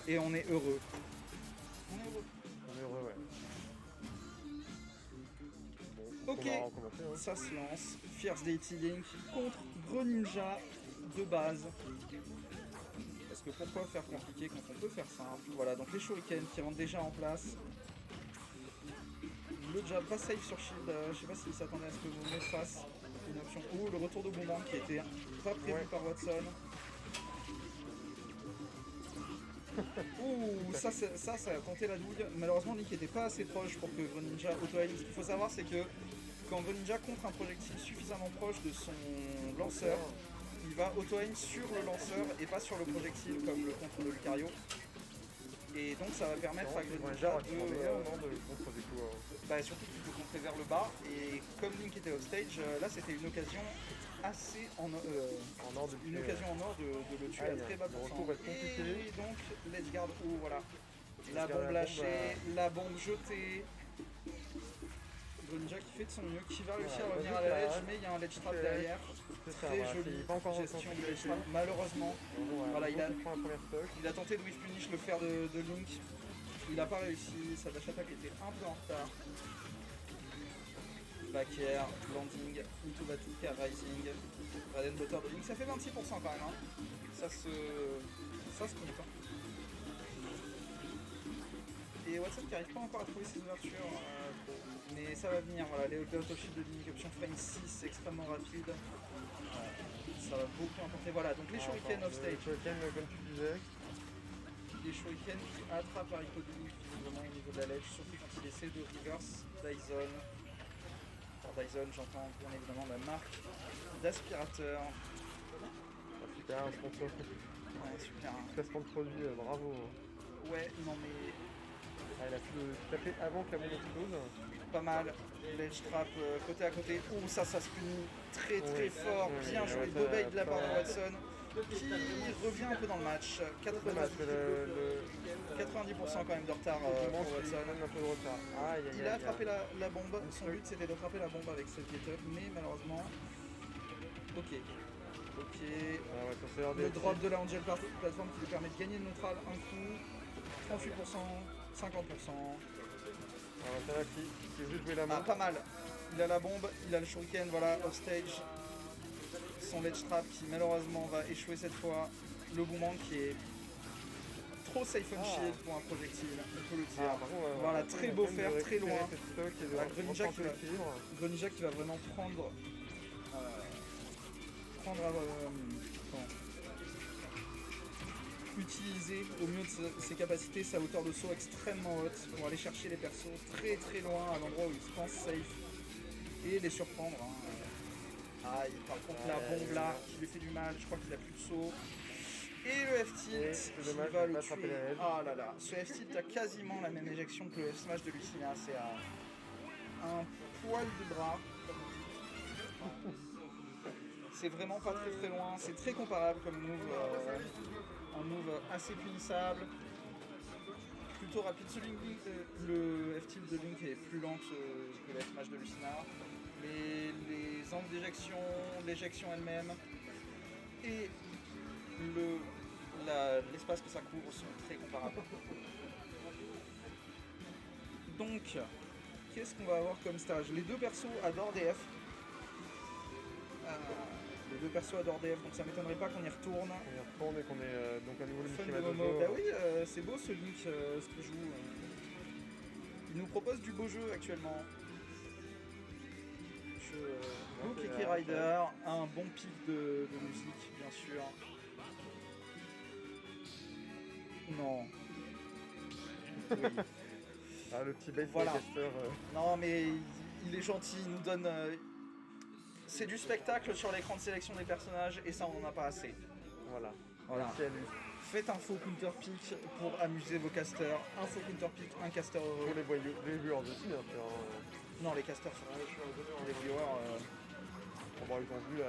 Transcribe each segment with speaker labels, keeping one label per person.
Speaker 1: Et on est heureux. On est heureux.
Speaker 2: On est heureux, ouais. Bon,
Speaker 1: Ok,
Speaker 2: on va recommencer, hein.
Speaker 1: ça se lance. Fierce Deity Link contre Greninja de base. Parce que pourquoi faire compliqué quand on peut faire simple? Voilà, donc les shurikens qui rentrent déjà en place. Le jab pas safe sur shield, je sais pas s'il s'attendait à ce que vous me fasse une option. Ou le retour de Boomerang qui était pas prévu par Watson. Ouh, ça a tenté la douille. Malheureusement, Link n'était pas assez proche pour que Greninja auto-aim. Ce qu'il faut savoir, c'est que quand Greninja contre un projectile suffisamment proche de son lanceur, il va auto-aim sur le lanceur et pas sur le projectile comme le contre de Lucario. Et donc ça va permettre à Greninja bah, surtout qu'il peut contrer vers le bas. Et comme Link était offstage, là c'était une occasion assez en or de le tuer à très bas pourcent. Et donc l'edge guard, oh voilà. La bombe lâchée, la bombe jetée. Greninja qui fait de son mieux, qui va réussir à revenir à la ledge, mais il y a un ledge trap derrière. Très jolie gestion du ledge trap, malheureusement. Voilà, il a tenté de whiff punish le fer de Link. Il n'a pas réussi, sa dash attack était un peu en retard. Back air, landing, into Batika, rising, Raiden Butter de Link, ça fait 26% quand même, hein. Ça se compte. Hein. Et Watson qui n'arrive pas encore à trouver ses ouvertures, mais ça va venir, voilà, les auto-shield de Link, option frame 6, extrêmement rapide. Ça va beaucoup importer, voilà, donc les shurikens offstage.
Speaker 2: Comme tu disais.
Speaker 1: Les shurikens qui attrapent Hariko de Link visiblement au niveau de la ledge, surtout quand il essaie de reverse Dyson. Par Dyson, j'entends bien évidemment la marque d'aspirateur.
Speaker 2: Super, un sponsor.
Speaker 1: Ouais, super.
Speaker 2: Placement de produit, bravo.
Speaker 1: Ouais, non mais...
Speaker 2: Ah, il a pu le taper avant que la bombe explose.
Speaker 1: Pas mal. Ledge trap côté à côté. Ouh, ça se punit très très fort. Bien joué. Beau bait de la part de Watson. Qui revient un peu dans le match. 90% quand même de retard pour Watson.
Speaker 2: Un peu de retard.
Speaker 1: Il a attrapé la bombe. Son but c'était d'attraper la bombe avec cette get-up, mais malheureusement... Ok. Le drop de la Angel Platform qui lui permet de gagner le neutral un coup. 38%, 50%. Ah, pas mal. Il a la bombe, il a le shuriken, voilà, offstage. Son ledge trap qui malheureusement va échouer cette fois. Le boomerang qui est trop safe on shield pour un projectile, on peut le dire. Voilà, très beau fer, très loin. Greninja qui va vraiment prendre utiliser au mieux de ses capacités sa hauteur de saut extrêmement haute pour aller chercher les persos très très loin à l'endroit où il se pense safe et les surprendre. Aïe, par contre la bombe là qui lui fait du mal, je crois qu'il a plus de saut. Et le F-tilt qui va le tuer. Ah là là, ce F-tilt a quasiment la même éjection que le F-smash de Lucina, c'est à un poil du bras. C'est vraiment pas très très loin, c'est très comparable comme move, un move assez punissable, plutôt rapide. Le F-tilt de Link est plus lent que le F-smash de Lucina, mais les angles d'éjection, l'éjection elle-même et l'espace que ça couvre sont très comparables. Donc, qu'est-ce qu'on va avoir comme stage? Les deux persos adorent DF. Les deux persos adorent DF, donc ça m'étonnerait pas qu'on y retourne.
Speaker 2: On y retourne et qu'on ait donc à nouveau le Mickey.
Speaker 1: Bah oui, c'est beau ce Link, ce qu'il joue. Il nous propose du beau jeu actuellement. Beau Kiki Rider, un bon pic de musique, bien sûr. Non. Oui.
Speaker 2: Ah, le petit bait
Speaker 1: voilà.
Speaker 2: caster.
Speaker 1: Non, mais il est gentil, il nous donne... c'est du spectacle sur l'écran de sélection des personnages et ça on n'en a pas assez.
Speaker 2: Voilà.
Speaker 1: Merci à lui. Faites un faux counter pick pour amuser vos casters. Un faux counter pick, un caster heureux.
Speaker 2: Pour les viewers aussi, bien sûr.
Speaker 1: Non, les casters sont les viewers.
Speaker 2: Bon, ils ont vu, ils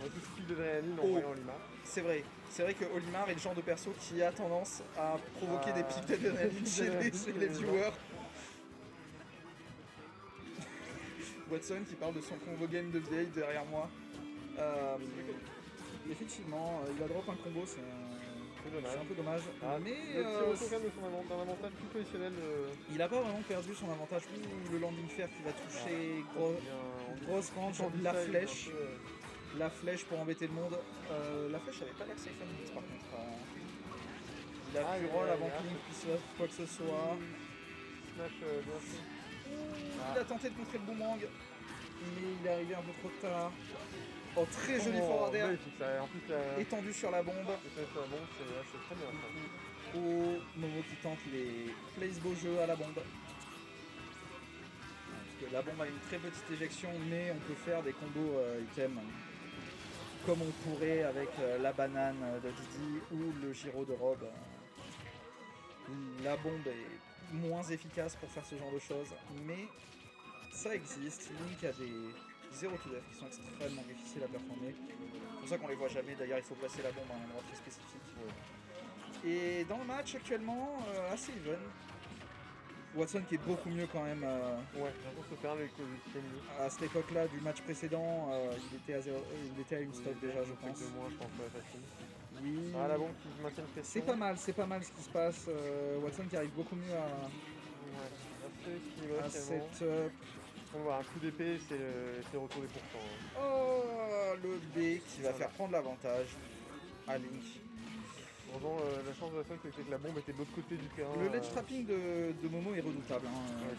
Speaker 2: ont tout ce qu'il d'adrénaline en voyant Olimar.
Speaker 1: C'est vrai que Olimar est le genre de perso qui a tendance à provoquer des pics d'adrénaline chez les viewers. Watson qui parle de son combo game de vieille derrière moi. Effectivement, il a drop un combo,
Speaker 2: peu
Speaker 1: C'est
Speaker 2: dommage.
Speaker 1: un peu dommage.
Speaker 2: Ah,
Speaker 1: mais
Speaker 2: le petit retour quand même de d'un avantage plus positionnel.
Speaker 1: il a pas vraiment perdu son avantage. Ouh, le landing fair qui va toucher. Grosse range. La flèche. La flèche pour embêter le monde. La flèche avait pas l'air safe and mix par contre. Il a pu roll avant que Link puisse faire quoi que ce soit.
Speaker 2: Smash bien fait.
Speaker 1: Il a tenté de contrer le boomerang, mais il est arrivé un peu trop tard. Oh, très joli forward air.
Speaker 2: En plus,
Speaker 1: Étendu sur la bombe.
Speaker 2: sur la bombe, c'est très bien ça.
Speaker 1: Oh, Momo qui tente les plays beau jeu à la bombe. Parce que la bombe a une très petite éjection, mais on peut faire des combos items comme on pourrait avec la banane de Didi ou le gyro de Rob. La bombe est moins efficace pour faire ce genre de choses, mais ça existe. Link a des 0 to death qui sont extrêmement difficiles à performer. C'est pour ça qu'on les voit jamais. D'ailleurs, il faut placer la bombe à un endroit très spécifique. Et dans le match actuellement, assez even. Watson qui est beaucoup mieux quand même.
Speaker 2: Ouais, j'ai l'impression que c'est un des
Speaker 1: à cette époque-là du match précédent, il était à une stock déjà, je pense.
Speaker 2: Moins, je pense, facile.
Speaker 1: Oui.
Speaker 2: Ah, la bombe qui maintient une pression.
Speaker 1: C'est pas mal ce qui se passe. Watson qui arrive beaucoup mieux à setup.
Speaker 2: On voit un coup d'épée, c'est le retour des pourcents.
Speaker 1: Oh, le B qui va faire prendre l'avantage à Link.
Speaker 2: Vraiment, la chance de la fois, c'est que la bombe était de l'autre côté du terrain.
Speaker 1: Le ledge trapping de Momo est redoutable.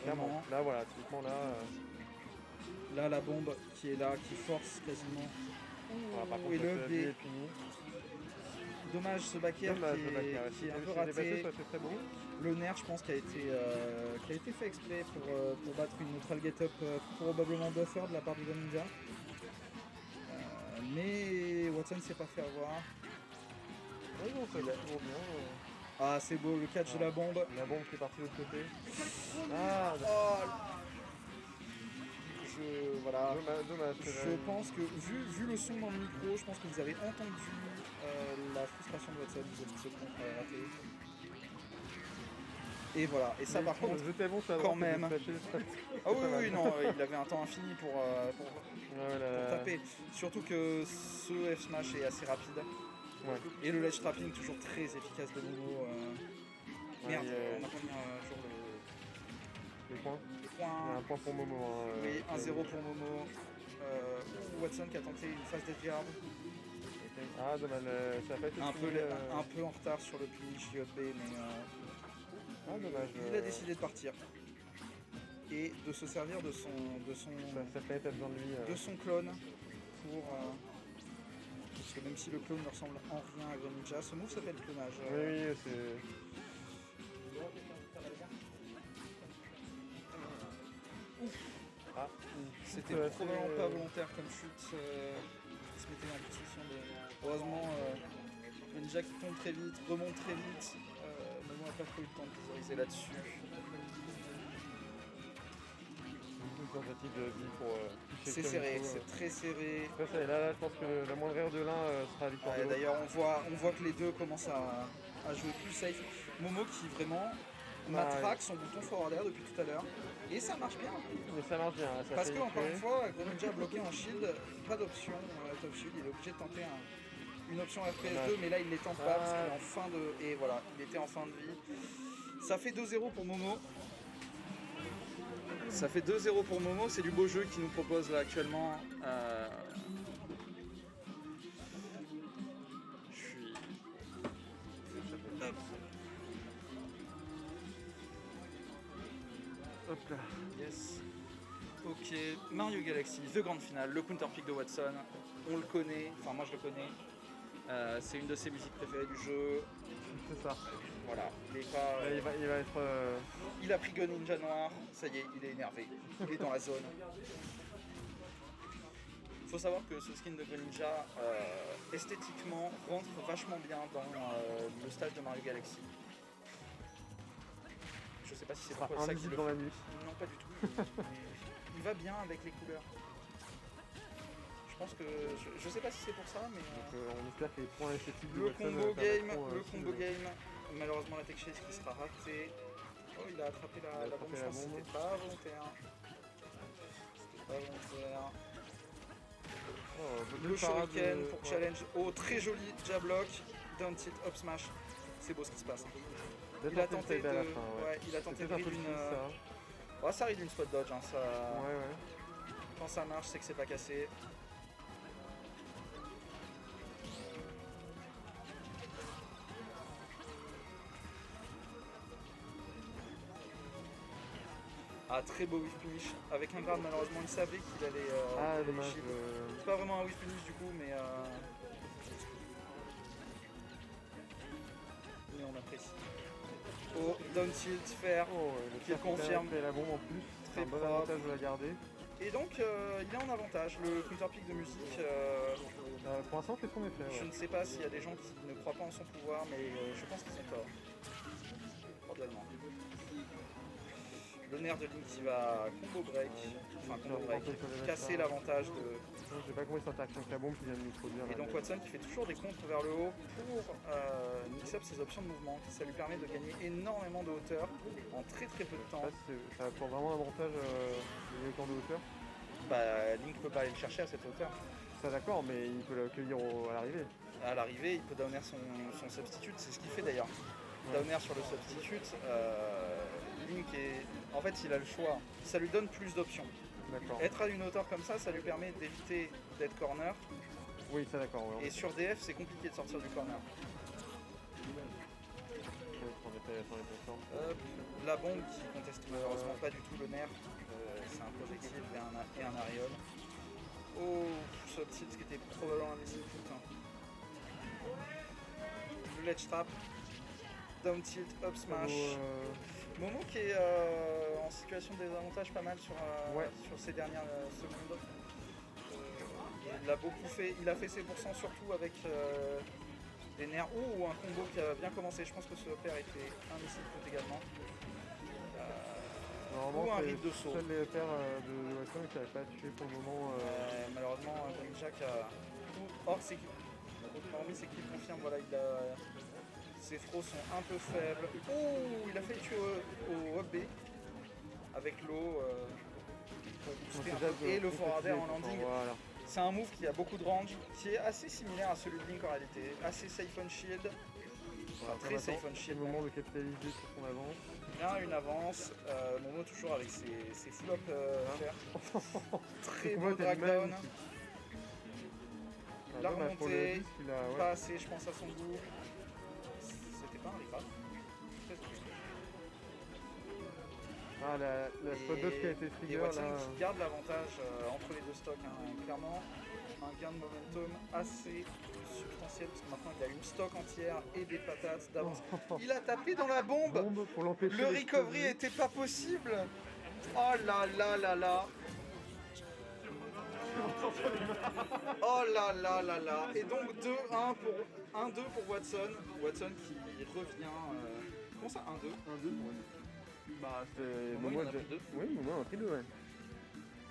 Speaker 2: Clairement. Là, voilà, typiquement là.
Speaker 1: Là, la bombe qui est là, qui force quasiment.
Speaker 2: Par contre,
Speaker 1: et le B.
Speaker 2: est fini.
Speaker 1: Dommage ce back air qui est un peu raté. Le nerf, je pense, qui a été fait exprès pour battre une neutral get-up probablement buffer de la part du Ninja. Mais Watson s'est pas fait avoir.
Speaker 2: Oui, non, ça va toujours bien.
Speaker 1: Ah, c'est beau, le catch de la bombe.
Speaker 2: La bombe qui est partie de l'autre côté.
Speaker 1: Voilà.
Speaker 2: Dommage,
Speaker 1: je pense que, vu le son dans le micro, je pense que vous avez entendu la frustration de Watson vis-à-vis de ce contre raté. Et voilà, et ça par contre, quand même. Ah oui, non, il avait un temps infini pour taper. Surtout que ce F-Smash est assez rapide.
Speaker 2: Ouais.
Speaker 1: Et le ledge trapping toujours très efficace de Momo. Merde, on a combien
Speaker 2: les points. Il y a un point pour Momo.
Speaker 1: Oui, 1-0 pour Momo. Watson qui a tenté une phase death guard.
Speaker 2: Ah dommage, ça a pas été
Speaker 1: un peu en retard sur le finish JB, mais
Speaker 2: dommage.
Speaker 1: Il a décidé de partir. Et de se servir de son clone pour... parce que même si le clone ne ressemble en rien à Greninja, ce move s'appelle clonage.
Speaker 2: Oui, c'est...
Speaker 1: C'était probablement pas volontaire comme chute. Il se mettait en position de... Heureusement, Greninja qui tombe très vite, remonte très vite. Momo n'a pas trop eu le temps de visualiser là-dessus. C'est serré, c'est très serré.
Speaker 2: Là, je pense que la moindre erreur de l'un sera victoire.
Speaker 1: D'ailleurs, on voit que les deux commencent à jouer plus safe. Momo qui vraiment matraque son bouton forward air depuis tout à l'heure. Et ça marche bien.
Speaker 2: Mais ça marche bien.
Speaker 1: Parce que, encore une fois, Greninja bloqué en shield, pas d'option top shield. Il est obligé de tenter une option FPS 2, mais là il les tente pas parce qu'il est en fin de. Et voilà, il était en fin de vie. Ça fait 2-0 pour Momo. Ça fait 2-0 pour Momo, c'est du beau jeu qu'il nous propose là actuellement.
Speaker 2: Hop là.
Speaker 1: Yes. Ok, Mario Galaxy, The Grand Finale, le counterpick de Watson. On le connaît, enfin moi je le connais. C'est une de ses musiques préférées du jeu.
Speaker 2: C'est ça.
Speaker 1: Voilà, il est pas.
Speaker 2: Il va être.
Speaker 1: Il a pris Greninja noir, ça y est, il est énervé. Il est dans la zone. Il faut savoir que ce skin de Greninja, esthétiquement, rentre vachement bien dans le stage de Mario Galaxy. Je sais pas si c'est pour ça qu'il le
Speaker 2: dans
Speaker 1: fait.
Speaker 2: la nuit.
Speaker 1: Non, pas du tout. Il va bien avec les couleurs. Je pense que. Je sais pas si c'est pour ça, mais.
Speaker 2: Donc, on espère que les points esthétiques de
Speaker 1: le
Speaker 2: Watson
Speaker 1: combo game. Malheureusement, la tech chase qui sera ratée. Oh, il a attrapé la bombe. Je pense que c'était pas volontaire. C'était pas volontaire. Le shuriken pour challenge. Oh, très joli jab block. down tilt, up smash. C'est beau ce qui se passe.
Speaker 2: Peut-être
Speaker 1: Il a
Speaker 2: un peu
Speaker 1: tenté
Speaker 2: de
Speaker 1: de,
Speaker 2: à la fin, ouais.
Speaker 1: ouais, il a tenté
Speaker 2: C'est
Speaker 1: de
Speaker 2: peut-être un peu
Speaker 1: read
Speaker 2: de
Speaker 1: une.
Speaker 2: ça.
Speaker 1: Ouais, ça read une spot dodge. Hein, ça...
Speaker 2: Ouais.
Speaker 1: Quand ça marche, c'est que c'est pas cassé. Ah, très beau whiff punish. Avec un grade, malheureusement, il savait qu'il allait.
Speaker 2: Ah,
Speaker 1: qu'il allait
Speaker 2: dommage.
Speaker 1: shield. C'est pas vraiment un whiff punish du coup, mais on apprécie. Oh, down tilt, faire.
Speaker 2: Oh, le
Speaker 1: Qui
Speaker 2: tir
Speaker 1: confirme.
Speaker 2: fait la bombe en plus. C'est
Speaker 1: Très
Speaker 2: un bon
Speaker 1: propre.
Speaker 2: avantage de la garder.
Speaker 1: Et donc, il est en avantage. Le counter pick de musique,
Speaker 2: Pour l'instant, fait son effet.
Speaker 1: je
Speaker 2: Ouais.
Speaker 1: ne sais pas s'il y a des gens qui ne croient pas en son pouvoir, mais je pense qu'ils ont tort. Cordialement. Le nerf de Link qui va combo break, enfin combo break, casser l'avantage de.
Speaker 2: Je sais pas comment il s'interaction avec la bombe qui vient de nous produire.
Speaker 1: Et donc Watson qui fait toujours des contres vers le haut pour mix up ses options de mouvement. Ça lui permet de gagner énormément de hauteur en très très peu de temps.
Speaker 2: Ça apporte vraiment un avantage de temps de hauteur.
Speaker 1: Bah, Link peut pas aller le chercher à cette hauteur.
Speaker 2: Ça d'accord, mais il peut l'accueillir à l'arrivée.
Speaker 1: À l'arrivée, il peut downer son substitute, c'est ce qu'il fait d'ailleurs.
Speaker 2: Ouais.
Speaker 1: Downer sur le substitute, Link est. En fait, il a le choix. Ça lui donne plus d'options.
Speaker 2: D'accord.
Speaker 1: Être à une hauteur comme ça lui permet d'éviter d'être corner.
Speaker 2: Oui, ça d'accord. Ouais.
Speaker 1: Et sur DF, c'est compliqué de sortir du corner. Hop, la bombe qui conteste malheureusement pas du tout le nerf. C'est un projectile et un aréole. Oh, ce tilt qui était probablement un missile putain. Le ledge trap. Down tilt, up smash. Momo qui est en situation de désavantage pas mal sur ces dernières secondes. Il a beaucoup fait, il a fait ses pourcents surtout avec des nerfs ou un combo qui a bien commencé. Je pense que ce pair était un missile foot également. Ou un rip de saut.
Speaker 2: Seul les paires de Watson qui n'avaient pas tué pour le moment.
Speaker 1: Malheureusement, Jack a. Hormis c'est qu'il confirme, voilà, ses throws sont un peu faibles. Oh, il a fait le tuer au up B avec l'eau pour booster un peu. Et le forwarder en landing.
Speaker 2: Voilà.
Speaker 1: C'est un move qui a beaucoup de range, qui est assez similaire à celui de Link en réalité. Assez safe on shield. Très safe on
Speaker 2: C'est
Speaker 1: shield.
Speaker 2: le moment de capitaliser sur son avance.
Speaker 1: Bien une avance. Momo toujours avec ses full-up faire. Très beau drag down. La remontée, pas assez je pense à son goût. C'était pas un recap.
Speaker 2: Ah, la spot dodge qui a été trigger
Speaker 1: et Watson
Speaker 2: là.
Speaker 1: qui garde l'avantage entre les deux stocks, hein. Clairement un gain de momentum assez substantiel parce que maintenant il a une stock entière et des patates d'avance. Il a tapé dans la bombe
Speaker 2: Pour l'empêcher.
Speaker 1: Le recovery était pas possible. Oh là là là là. Oh là là là là. Et donc 2-1 pour Watson. Watson qui revient. Comment ça 1-2
Speaker 2: 1-2 ouais. Bah c'est.
Speaker 1: Momo il en a pris 2.
Speaker 2: Oui, Momo en a pris 2 ouais.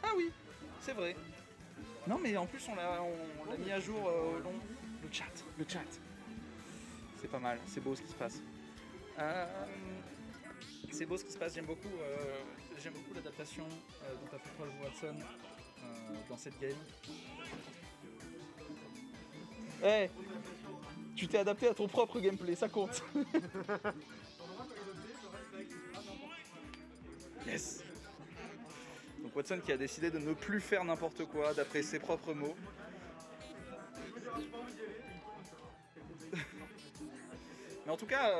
Speaker 1: Ah oui, c'est vrai. Non mais en plus on l'a mis à jour au long. Le chat. C'est pas mal, c'est beau ce qui se passe. C'est beau ce qui se passe, j'aime beaucoup l'adaptation dont a fait preuve Watson dans cette game. Hey, tu t'es adapté à ton propre gameplay, ça compte. Yes. Donc Watson qui a décidé de ne plus faire n'importe quoi d'après ses propres mots. Mais en tout cas,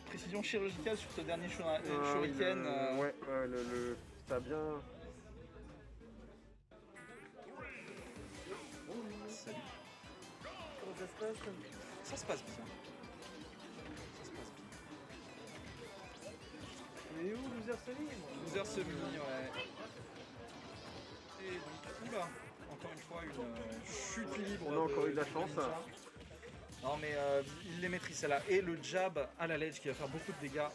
Speaker 1: précision chirurgicale sur ce dernier shuriken.
Speaker 2: Ouais, ça a bien.
Speaker 1: Salut.
Speaker 2: Comment ça se passe?
Speaker 1: Ça se passe bien.
Speaker 2: Mais où Loser Semi?
Speaker 1: Loser Semi, ouais. Et donc, oula, encore une fois, une chute libre.
Speaker 2: On a encore eu de la chance.
Speaker 1: Non mais il les maîtrise celle-là. Et le jab à la ledge qui va faire beaucoup de dégâts.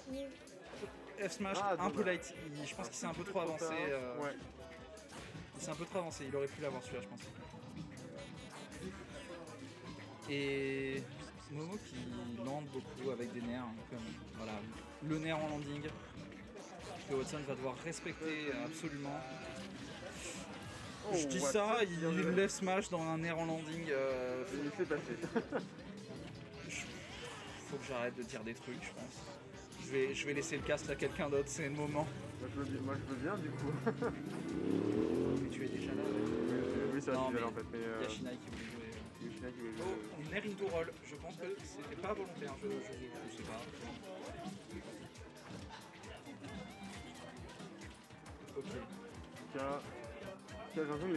Speaker 1: F-smash un peu light. Je pense qu'il s'est un peu trop avancé.
Speaker 2: Ouais.
Speaker 1: Il s'est un peu trop avancé. Il aurait pu l'avoir celui-là, je pense. Et Momo qui lande beaucoup avec des nerfs. Comme voilà, le nerf en landing. Que Watson va devoir respecter absolument. Je dis ça, il lève smash dans un nerf en landing.
Speaker 2: Il fait passer.
Speaker 1: faut que j'arrête de dire des trucs, je pense. Je vais laisser le cast à quelqu'un d'autre, c'est le moment.
Speaker 2: Moi je veux bien du coup.
Speaker 1: Mais tu es déjà là.
Speaker 2: Oui, ça va,
Speaker 1: Non,
Speaker 2: tu vas
Speaker 1: mais
Speaker 2: là en fait. Mais
Speaker 1: il y a Shinai qui voulait jouer.
Speaker 2: Yoshina qui veut
Speaker 1: Oh, on est into roll. Je pense que c'était pas volontaire, je sais pas. Ok.
Speaker 2: j'ai l'impression que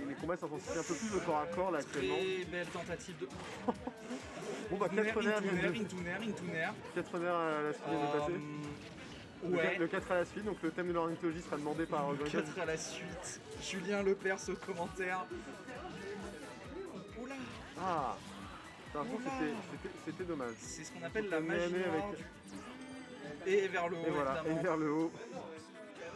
Speaker 2: les combats s'intensifient un peu plus au corps à corps là actuellement.
Speaker 1: Très belle tentative de...
Speaker 2: Bon bah 4 nerfs viennent de...
Speaker 1: into nerf.
Speaker 2: 4 nerfs à la suite viennent de passer.
Speaker 1: Ouais.
Speaker 2: Le 4 à la suite, donc le thème de l'ornithologie sera demandé par Greg.
Speaker 1: 4 à la suite. Julien Lepers au commentaire. Oula.
Speaker 2: Ah, par contre c'était dommage.
Speaker 1: C'est ce qu'on appelle la magie noire et vers le haut,
Speaker 2: et voilà,
Speaker 1: évidemment.
Speaker 2: et vers le haut.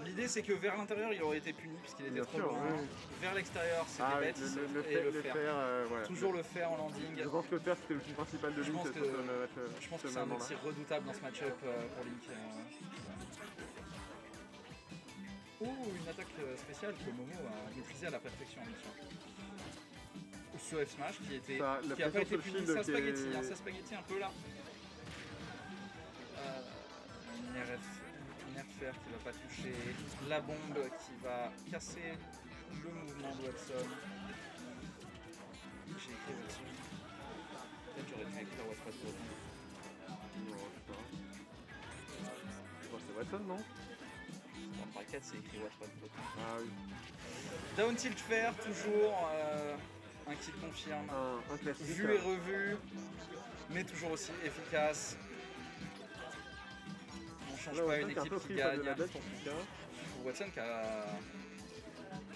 Speaker 1: L'idée c'est que vers l'intérieur il aurait été puni puisqu'il était
Speaker 2: Bien
Speaker 1: trop
Speaker 2: sûr,
Speaker 1: loin.
Speaker 2: oui.
Speaker 1: Vers l'extérieur c'était bête,
Speaker 2: le fer, voilà.
Speaker 1: Toujours le fer en landing.
Speaker 2: Je pense que le fer c'était l'outil principal de Link.
Speaker 1: Je pense que c'est un outil redoutable dans ce match-up pour Link. Une attaque spéciale que Momo a maîtrisée à la perfection, bien sûr. Sur F Smash qui a pas été puni, sa spaghetti un peu là. Nerfer qui va pas toucher, la bombe qui va casser le mouvement de Watson. J'ai écrit Watson. Peut-être j'aurais dû écrire Watson.
Speaker 2: Non, je sais pas. C'est Watson, non?
Speaker 1: Dans bracket c'est écrit Watson.
Speaker 2: Ah oui.
Speaker 1: Down tilt fer, toujours un kill confirme.
Speaker 2: Un classique.
Speaker 1: Vu et revu, mais toujours aussi efficace. On change pas une équipe qui gagne. Pour Watson qui a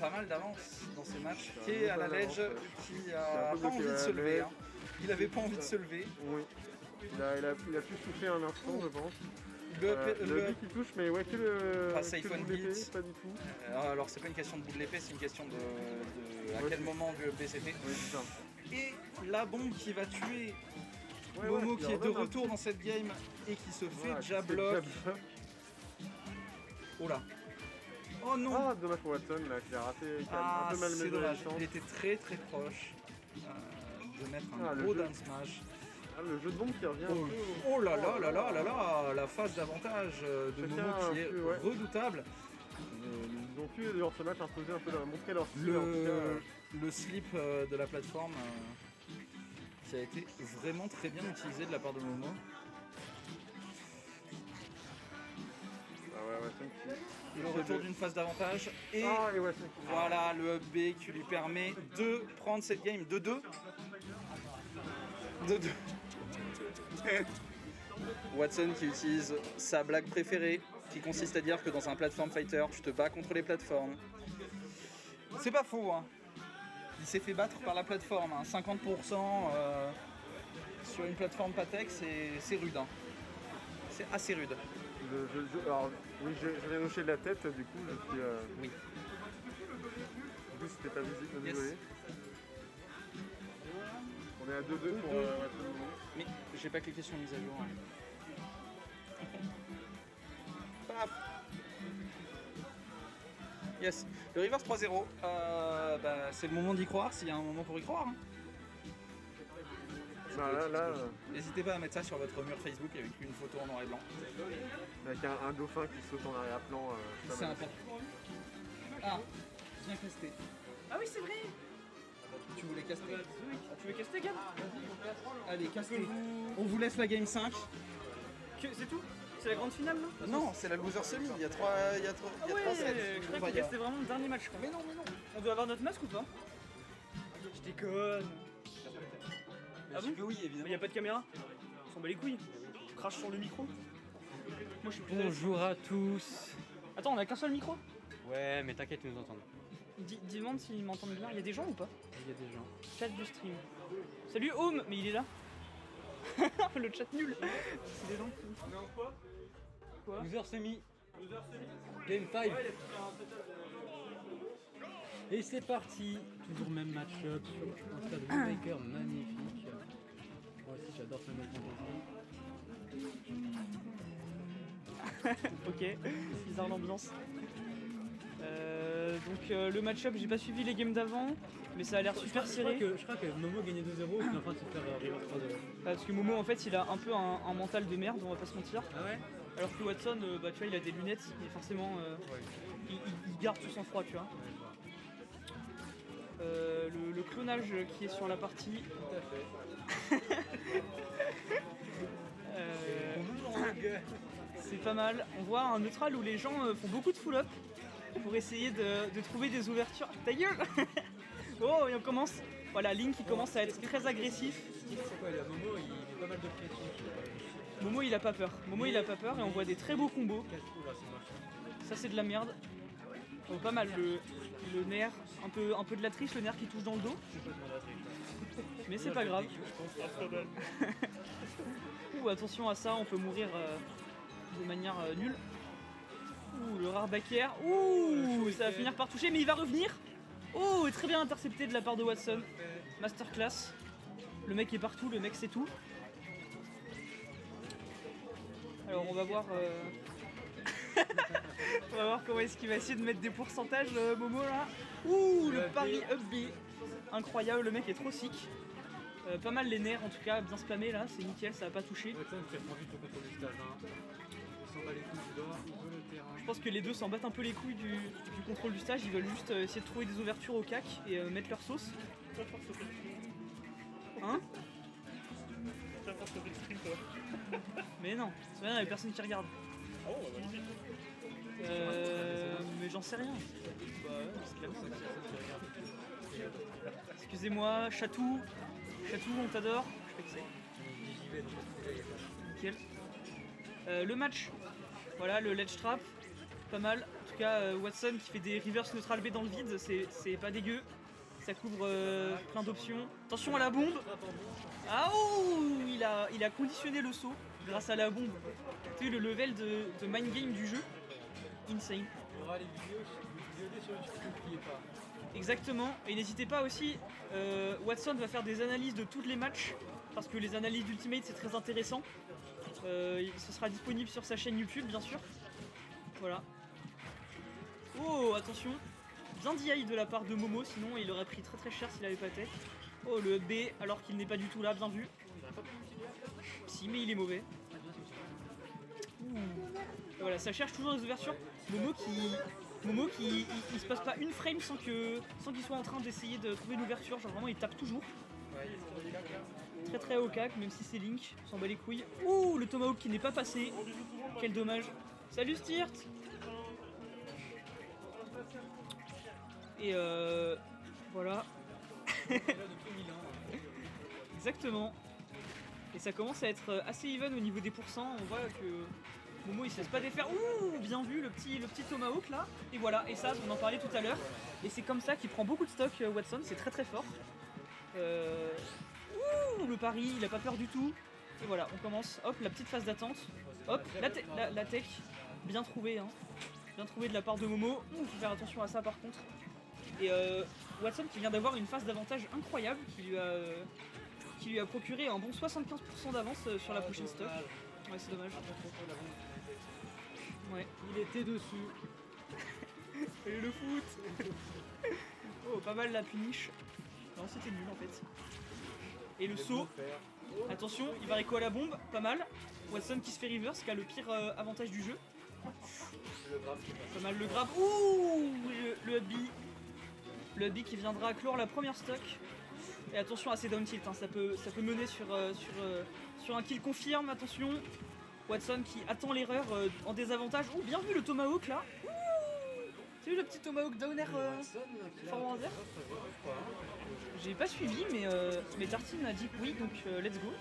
Speaker 1: pas mal d'avance dans ces matchs, qui est à la ledge, qui a pas envie de se lever. Il avait pas envie de se lever.
Speaker 2: Oui. Il a pu souffler un instant, je pense.
Speaker 1: Le
Speaker 2: beat qui touche, mais ouais, que le.
Speaker 1: Pas safe on beat.
Speaker 2: Pas du tout.
Speaker 1: Alors c'est pas une question de bout de l'épée, c'est une question de à quel moment du EP c'était.
Speaker 2: Oui, c'est ça.
Speaker 1: Et la bombe qui va tuer Momo qui est de retour dans cette game et qui se fait jablock. Oh là. Oh non.
Speaker 2: Ah, dommage pour Watson là, qui a raté, qui a un peu mal mesuré la chance.
Speaker 1: Il était très très proche de mettre un gros down smash.
Speaker 2: Le jeu de bombe qui revient.
Speaker 1: Oh là là là là là là, la phase d'avantage de Momo qui est redoutable.
Speaker 2: Ils ont pu dans ce match imposer un peu, montrer leur style.
Speaker 1: Le slip de la plateforme qui a été vraiment très bien utilisé de la part de Momo. Le retour d'une phase d'avantage et voilà le up B qui lui permet de prendre cette game de 2. Watson qui utilise sa blague préférée qui consiste à dire que dans un platform fighter tu te bats contre les plateformes. C'est pas faux hein. Il s'est fait battre par la plateforme, hein. 50% sur une plateforme Patek c'est rude hein. C'est assez rude.
Speaker 2: Alors oui, je viens hocher de la tête du coup je suis
Speaker 1: oui.
Speaker 2: Du coup c'était pas visible,
Speaker 1: Yes.
Speaker 2: désolé. On est à 2-2 pour Watson.
Speaker 1: Mais j'ai pas cliqué sur mise à jour. Paf. Yes. Le reverse 3-0. C'est le moment d'y croire s'il y a un moment pour y croire. Hein. N'hésitez pas à mettre ça sur votre mur Facebook avec une photo en noir et blanc.
Speaker 2: Avec un dauphin qui saute en arrière-plan.
Speaker 1: C'est important. Ah, bien casté. Ah oui, c'est vrai. Tu voulais caster?
Speaker 3: Tu veux caster, Gab?
Speaker 1: Allez, castez. On vous laisse la game 5.
Speaker 3: C'est tout? C'est la grande finale, là?
Speaker 1: Non, c'est la loser semi. Il y a 3 sets.
Speaker 3: Je croyais que c'était vraiment le dernier match. Mais non. On doit avoir notre masque ou pas? Je déconne. Ah bon?
Speaker 1: Oui, évidemment.
Speaker 3: Mais y a pas de caméra? On s'en bat les couilles. Je crache sur le micro. Moi je suis plus
Speaker 4: Bonjour à tous.
Speaker 3: Attends, on a qu'un seul micro?
Speaker 4: Ouais, mais t'inquiète, ils nous entendent.
Speaker 3: Demande s'ils m'entendent bien. Il y a des gens ou pas?
Speaker 4: Il y a des gens.
Speaker 3: Chat du stream. Salut Home, mais il est là. Le chat nul. C'est des gens qui... On est en quoi?
Speaker 4: Loser semi. Game 5. Et c'est parti. Toujours même match-up sur un stade Maker magnifique. Moi aussi j'adore ce match
Speaker 3: Ok, bizarre l'ambiance. Donc le match-up, j'ai pas suivi les games d'avant, mais ça a l'air super serré.
Speaker 4: Je crois que Momo gagnait 2-0 et qu'il est en train de se faire reverse 3-0.
Speaker 3: Parce que Momo en fait il a un peu un mental de merde, on va pas se mentir.
Speaker 4: Ah ouais?
Speaker 3: Alors que Watson, bah tu vois, il a des lunettes, mais forcément il garde tout son froid, tu vois. Le clonage qui est sur la partie.
Speaker 4: Tout à fait.
Speaker 3: C'est pas mal. On voit un neutral où les gens font beaucoup de full-up pour essayer de trouver des ouvertures. Ta gueule. Oh, et on commence. Voilà, Link qui commence à être très agressif.
Speaker 4: C'est quoi, il a Momo, il met pas mal de pression.
Speaker 3: Momo il a pas peur. Momo il a pas peur et on voit des très beaux combos.
Speaker 4: Oula, c'est moche.
Speaker 3: Ça c'est de la merde. Oh, pas mal le nerf, un peu de la triche, le nerf qui touche dans le dos. Mais c'est pas grave. Ouh, attention à ça, on peut mourir de manière nulle. Ouh, le rare back air. Ouh, ça va finir par toucher, mais il va revenir. Oh, très bien intercepté de la part de Watson. Masterclass. Le mec est partout, le mec c'est tout. Alors on va voir. On va voir comment est-ce qu'il va essayer de mettre des pourcentages, Momo là. Ouh, le pari up B. Incroyable, le mec est trop sick. Pas mal les nerfs en tout cas, bien spammé là, c'est nickel, ça va pas toucher.
Speaker 4: Watson fait prendre vite le contrôle du stage. Hein. Il s'en bat les couilles du dehors, il veut le terrain.
Speaker 3: Je pense que les deux s'en battent un peu les couilles du contrôle du stage, ils veulent juste essayer de trouver des ouvertures au cac et mettre leur sauce. Hein? Mais non, c'est rien, il y a personne qui regarde.
Speaker 1: Ah bon, bah magnifique.
Speaker 3: Mais j'en sais rien.
Speaker 4: Bah ouais, parce qu'il y a personne qui regarde.
Speaker 3: Excusez-moi, Chatou, on t'adore. Je sais que c'est. Nickel. Le match, voilà le ledge trap, pas mal. En tout cas, Watson qui fait des reverse neutral B dans le vide, c'est pas dégueu. Ça couvre plein d'options. Attention à la bombe. Ah oh, il a conditionné le saut grâce à la bombe. Tu sais, le level de mind game du jeu, insane.
Speaker 4: Il y aura les vidéos sur YouTube, n'oubliez pas.
Speaker 3: Exactement, et n'hésitez pas aussi, Watson va faire des analyses de tous les matchs, parce que les analyses d'Ultimate c'est très intéressant. Ce sera disponible sur sa chaîne YouTube bien sûr. Voilà. Oh, attention, bien DI de la part de Momo, sinon il aurait pris très très cher s'il avait pas tech. Oh, le B alors qu'il n'est pas du tout là, bien vu. Si, mais il est mauvais. Ouh. Voilà, ça cherche toujours des ouvertures. Momo qui il se passe pas une frame sans qu'il soit en train d'essayer de trouver une ouverture, genre vraiment il tape toujours. Très très haut cac, même si c'est Link, on s'en bat les couilles. Ouh, le Tomahawk qui n'est pas passé. Quel dommage. Salut Styrt. Et voilà. Exactement. Et ça commence à être assez even au niveau des pourcents. On voit que Momo il se laisse pas défaire. Ouh, bien vu le petit Tomahawk là. Et voilà, et ça on en parlait tout à l'heure. Et c'est comme ça qu'il prend beaucoup de stock Watson, c'est très très fort. Ouh, le pari, il a pas peur du tout. Et voilà, on commence. Hop, la petite phase d'attente. Hop, la tech. Bien trouvé, hein. Bien trouvé de la part de Momo. Ouh, faut faire attention à ça par contre. Et Watson qui vient d'avoir une phase d'avantage incroyable qui lui a procuré un bon 75% d'avance sur la prochaine stock. Ouais, c'est dommage. Ouais.
Speaker 4: Il était dessus.
Speaker 3: Et le foot. Oh, pas mal la punish. Non, c'était nul en fait. Et le saut. Attention, il va réco à la bombe, pas mal. Watson qui se fait reverse, qui a le pire avantage du jeu. Pas mal le grab. Ouh, le up B. Le up B qui viendra clore la première stock. Et attention à ces down tilt, hein. ça peut mener sur un kill confirme, attention. Watson qui attend l'erreur en désavantage. Ouh, bien vu le Tomahawk là. Ouh, t'as vu le petit Tomahawk down air forward air. J'ai pas suivi mais Tartine a dit que oui, donc let's go.